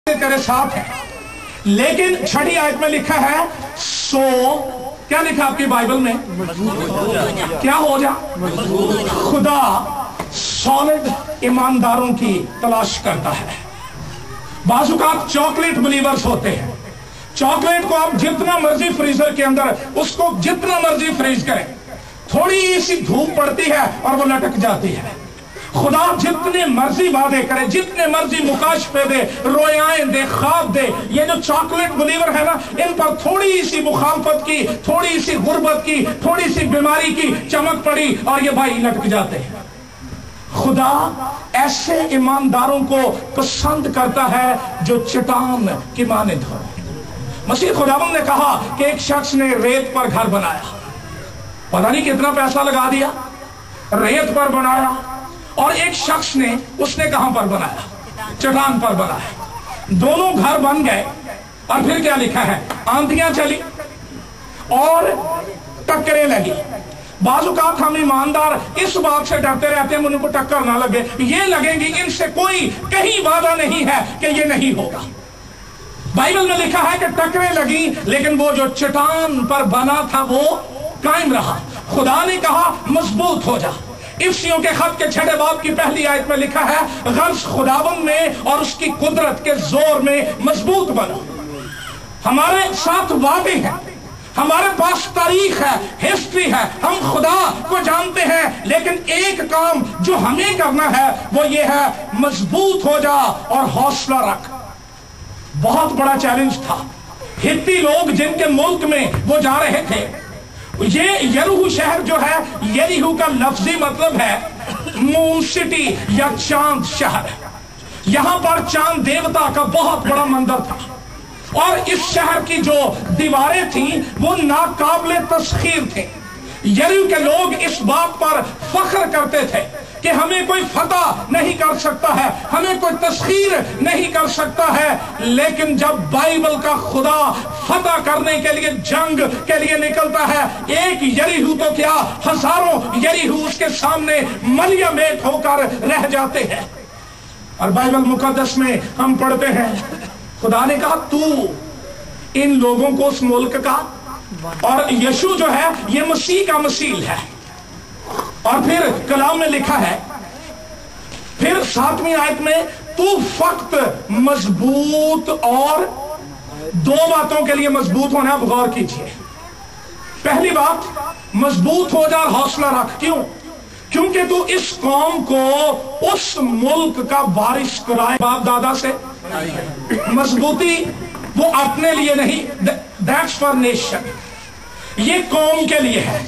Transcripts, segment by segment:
तेरे साथ है। लेकिन छठी आयत में लिखा है सो, क्या लिखा आपकी बाइबल में? क्या हो जा? खुदा सॉलिड ईमानदारों की तलाश करता है। बाजुकात चॉकलेट बिलीवर्स होते हैं। चॉकलेट को आप जितना मर्जी फ्रीजर के अंदर उसको जितना मर्जी फ्रीज करें, थोड़ी सी धूप पड़ती है और वो लटक जाती है। खुदा जितने मर्जी वादे करे, जितने मर्जी मुकाशफे दे, रोयाएं दे, ख्वाब दे, ये जो चॉकलेट बिलीवर है ना, इन पर थोड़ी सी मुखालफत की, थोड़ी सी गुर्बत की, थोड़ी सी बीमारी की चमक पड़ी और ये भाई लटक जाते हैं। खुदा ऐसे ईमानदारों को पसंद करता है जो चट्टान की मानिंद हो। मसीह खुदावंद ने कहा कि एक शख्स ने रेत पर घर बनाया, पता नहीं कितना पैसा लगा दिया, रेत पर बनाया, और एक शख्स ने उसने कहां पर बनाया? चट्टान पर बनाया। दोनों घर बन गए और फिर क्या लिखा है? आंधियां चली और टक्करें लगी। बाजुकात हम ईमानदार इस बात से डरते रहते हैं उनको टक्कर ना लगे, ये लगेंगी इनसे कोई कहीं वादा नहीं है कि ये नहीं होगा। बाइबल में लिखा है कि टक्करें लगी, लेकिन वो जो चट्टान पर बना था वो कायम रहा। खुदा ने कहा मजबूत हो जा। इफ्सियों के खत के 6 बाब की पहली आयत में लिखा है गर्ज खुदावंद में और उसकी कुदरत के जोर में मजबूत बनो। हमारे साथ वादे हैं, हमारे पास तारीख है, हिस्ट्री है, हम खुदा को जानते हैं, लेकिन एक काम जो हमें करना है वो ये है मजबूत हो जा और हौसला रख। बहुत बड़ा चैलेंज था। हित्ती लोग जिनके मुल्क में वो जा रहे थे, ये यरीहो शहर जो है, यरीहो का लफ्जी मतलब है मून सिटी या चांद शहर। यहां पर चांद देवता का बहुत बड़ा मंदिर था और इस शहर की जो दीवारें थी वो नाकाबिले तस्खीर थे। यरीहो के लोग इस बात पर फख्र करते थे कि हमें कोई फतह नहीं कर सकता है, हमें कोई तस्खीर नहीं कर सकता है। लेकिन जब बाइबल का खुदा फतह करने के लिए जंग के लिए निकलता है, एक यरीहो तो क्या हजारों यरीहो उसके सामने मलिया मेट होकर रह जाते हैं। और बाइबल मुकद्दस में हम पढ़ते हैं खुदा ने कहा तू इन लोगों को उस मुल्क का, और यीशु जो है ये मसीह का मसील है। और फिर कलाम में लिखा है, फिर 7वीं आयत में तू फक्त मजबूत, और 2 बातों के लिए मजबूत होना आप गौर कीजिए। पहली बात, मजबूत हो जा और हौसला रख। क्यों? क्योंकि तू इस कौम को उस मुल्क का वारिस कराए बाप दादा से। मजबूती वो अपने लिए नहीं, दैट्स फॉर नेशन, ये कौम के लिए है।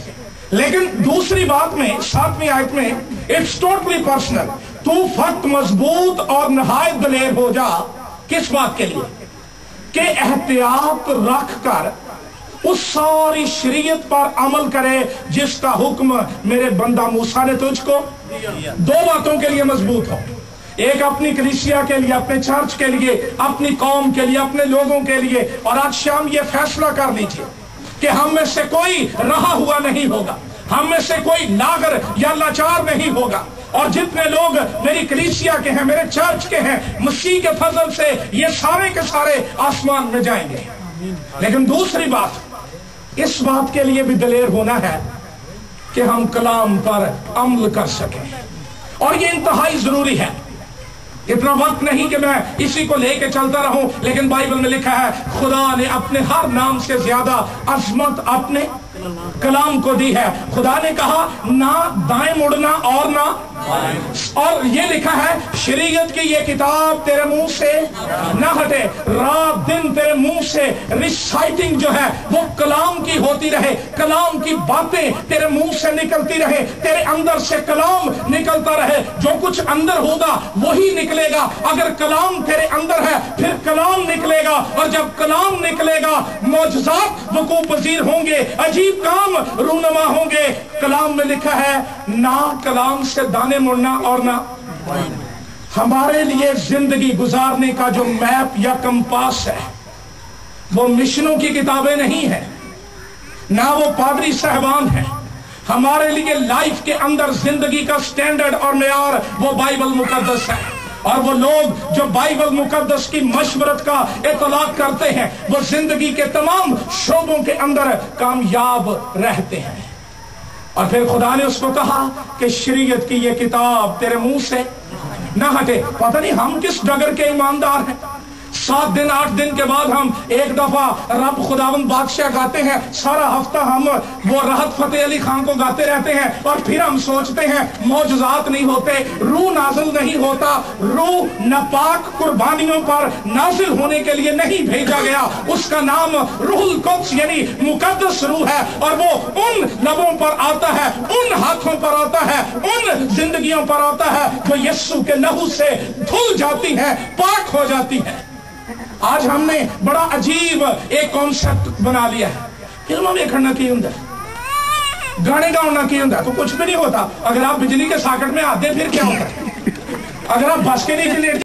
लेकिन दूसरी बात में 7वीं आयत में इट्स टोटली पर्सनल। तू फक्त मजबूत और नहायत दलेर हो जा। किस बात के लिए? कि एहतियात रख कर उस सारी शरीयत पर अमल करे जिसका हुक्म मेरे बंदा मूसा ने तुझको। 2 बातों के लिए मजबूत हो, एक अपनी कलीसिया के लिए, अपने चर्च के लिए, अपनी कौम के लिए, अपने लोगों के लिए। और आज शाम ये फैसला कर लीजिए कि हम में से कोई रहा हुआ नहीं होगा, हम में से कोई नागर या लाचार नहीं होगा। और जितने लोग मेरी कलीसिया के हैं, मेरे चर्च के हैं, मसीह के फजल से ये सारे के सारे आसमान में जाएंगे। लेकिन दूसरी बात, इस बात के लिए भी दलेर होना है कि हम कलाम पर अमल कर सकें, और ये इंतहाई जरूरी है। इतना वक्त नहीं कि मैं इसी को लेके चलता रहूं, लेकिन बाइबल में लिखा है खुदा ने अपने हर नाम से ज्यादा अजमत अपने कलाम को दी है। खुदा ने कहा ना दाएं मुड़ना और ना, और ये लिखा है शरीयत की ये किताब तेरे मुंह से ना हटे, रात दिन तेरे मुंह से रिसाइटिंग जो है वो कलाम की होती रहे, कलाम की बातें तेरे मुंह से निकलती रहे, तेरे अंदर से कलाम निकलता रहे। जो कुछ अंदर होगा वही निकलेगा। अगर कलाम तेरे अंदर है फिर कलाम निकलेगा, और जब कलाम निकलेगा मौजज़ात वकूअ पज़ीर होंगे, अजीब काम रूनुमा होंगे। कलाम में लिखा है ना कलाम से दाने मुड़ना और ना। हमारे लिए जिंदगी गुजारने का जो मैप या कंपास है वो मिशनों की किताबें नहीं है, ना वो पादरी साहबान है। हमारे लिए लाइफ के अंदर जिंदगी का स्टैंडर्ड और मेयार वो बाइबल मुकद्दस है। اور وہ لوگ جو بائبل مقدس کی مشورت کا اطلاق کرتے ہیں وہ زندگی کے تمام شعبوں کے اندر کامیاب رہتے ہیں۔ اور پھر خدا نے اس کو کہا کہ شریعت کی یہ کتاب تیرے منہ سے نہ ہٹے۔ پتہ نہیں ہم کس ڈگر کے ایماندار ہیں، 7 دن 8 دن کے بعد ہم ایک دفعہ رب خداوند بادشاہ گاتے ہیں، سارا ہفتہ ہم وہ راحت فتح علی خان کو گاتے رہتے ہیں، اور پھر ہم سوچتے ہیں معجزات نہیں ہوتے، روح نازل نہیں ہوتا، روح ناپاک قربانیوں پر نازل ہونے کے لیے نہیں بھیجا گیا، اس کا نام روح القدس یعنی مقدس روح ہے، اور وہ ان لبوں پر آتا ہے، ان ہاتھوں پر آتا ہے، ان زندگیوں پر آتا ہے جو یسوع کے لہو سے دھل جاتی ہیں، پاک ہو جاتی ہیں۔ آج ہم نے بڑا عجیب ایک کانسیپٹ بنا لیا ہے، فلموں میں کھڑنا کی ہوں گانے گاؤنا کی ہوں تو کچھ بھی نہیں ہوتا، اگر آپ بجلی کے ساکٹ میں آتے پھر کیا ہوتا ہے، اگر آپ بس کے نیچے لیٹ